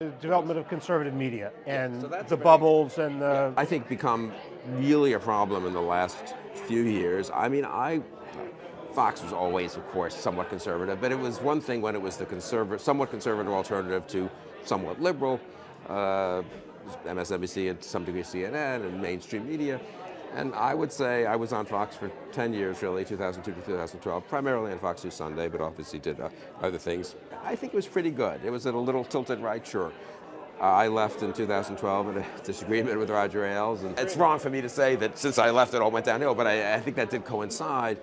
The development of conservative media and So that's the very- bubbles and the I think become really a problem in the last few years. Fox was always, of course, somewhat conservative, but it was one thing when it was the somewhat conservative alternative to somewhat liberal, MSNBC and to some degree CNN and mainstream media. And I would say I was on Fox for 10 years, really, 2002 to 2012, primarily on Fox News Sunday, but obviously did other things. I think it was pretty good. It was at a little tilted right, sure. I left in 2012 in a disagreement with Roger Ailes, and it's wrong for me to say that since I left it all went downhill, but I think that did coincide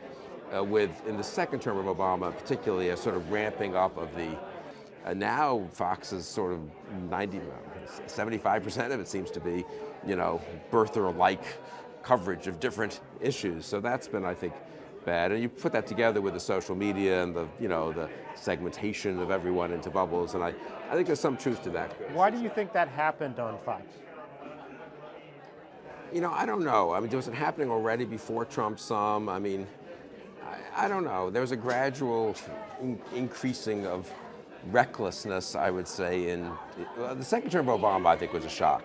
with, in the second term of Obama, particularly a sort of ramping up of the, now Fox is sort of 75% of it seems to be, birther-like coverage of different issues. So that's been, I think, bad. And you put that together with the social media and the segmentation of everyone into bubbles, and I think there's some truth to that. Why do you think that happened on Fox? I don't know. I mean, was it happening already before Trump some? I mean, I don't know. There was a gradual increasing of recklessness, I would say, in the second term of Obama, I think, was a shock.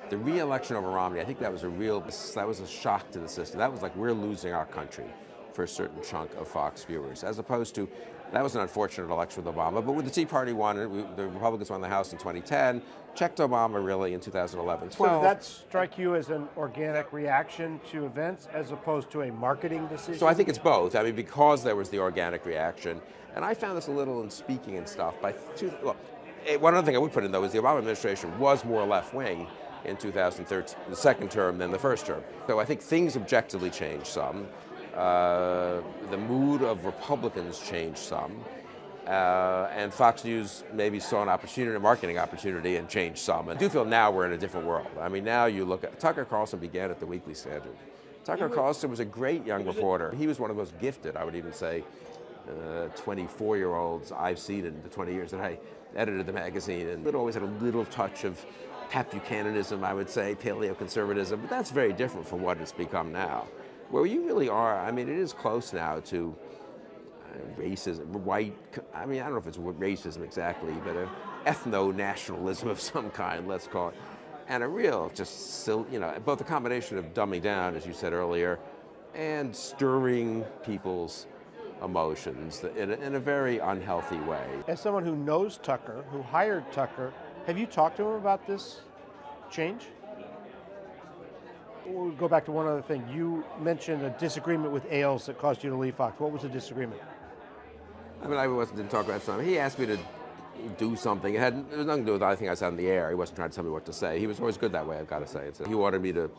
The re-election over Romney, I think that was a shock to the system. That was like, we're losing our country for a certain chunk of Fox viewers, as opposed to, that was an unfortunate election with Obama, but with the Tea Party won, the Republicans won the House in 2010, checked Obama really in 2011-12. So did that strike you as an organic reaction to events as opposed to a marketing decision? So I think it's both. I mean, because there was the organic reaction, and I found this a little in speaking and stuff. One other thing I would put in, though, is the Obama administration was more left-wing in 2013, the second term, than the first term. So I think things objectively changed some. The mood of Republicans changed some. And Fox News maybe saw an opportunity, a marketing opportunity, and changed some. And I do feel now we're in a different world. I mean, now you look at, Tucker Carlson began at the Weekly Standard. Tucker Carlson was a great young reporter. He was one of the most gifted, I would even say, 24-year-olds I've seen in the 20 years that I edited the magazine. And it always had a little touch of Pat Buchananism, I would say, paleoconservatism, but that's very different from what it's become now. Where you really are, I mean, it is close now to racism, I mean, I don't know if it's racism exactly, but an ethno-nationalism of some kind, let's call it. And a real, both a combination of dumbing down, as you said earlier, and stirring people's emotions in a very unhealthy way. As someone who knows Tucker, who hired Tucker, have you talked to him about this change? We'll go back to one other thing. You mentioned a disagreement with Ailes that caused you to leave Fox. What was the disagreement? I mean, didn't talk about something. He asked me to do something. It was nothing to do with anything I said on the air. He wasn't trying to tell me what to say. He was always good that way, I've got to say. He wanted me to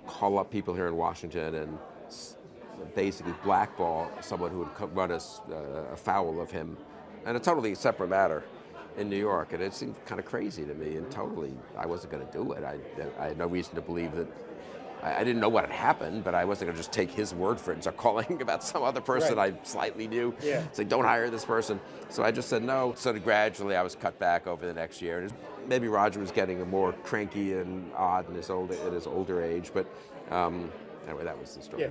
call up people here in Washington and basically blackball someone who would run afoul of him, and a totally separate matter in New York. And it seemed kind of crazy to me, and totally, I wasn't going to do it. I had no reason to believe that. I didn't know what had happened, but I wasn't going to just take his word for it and start calling about some other person I slightly knew. Yeah. Say, don't hire this person. So I just said no. So gradually I was cut back over the next year. And maybe Roger was getting more cranky and odd in his older age, but anyway, that was the story. Yeah.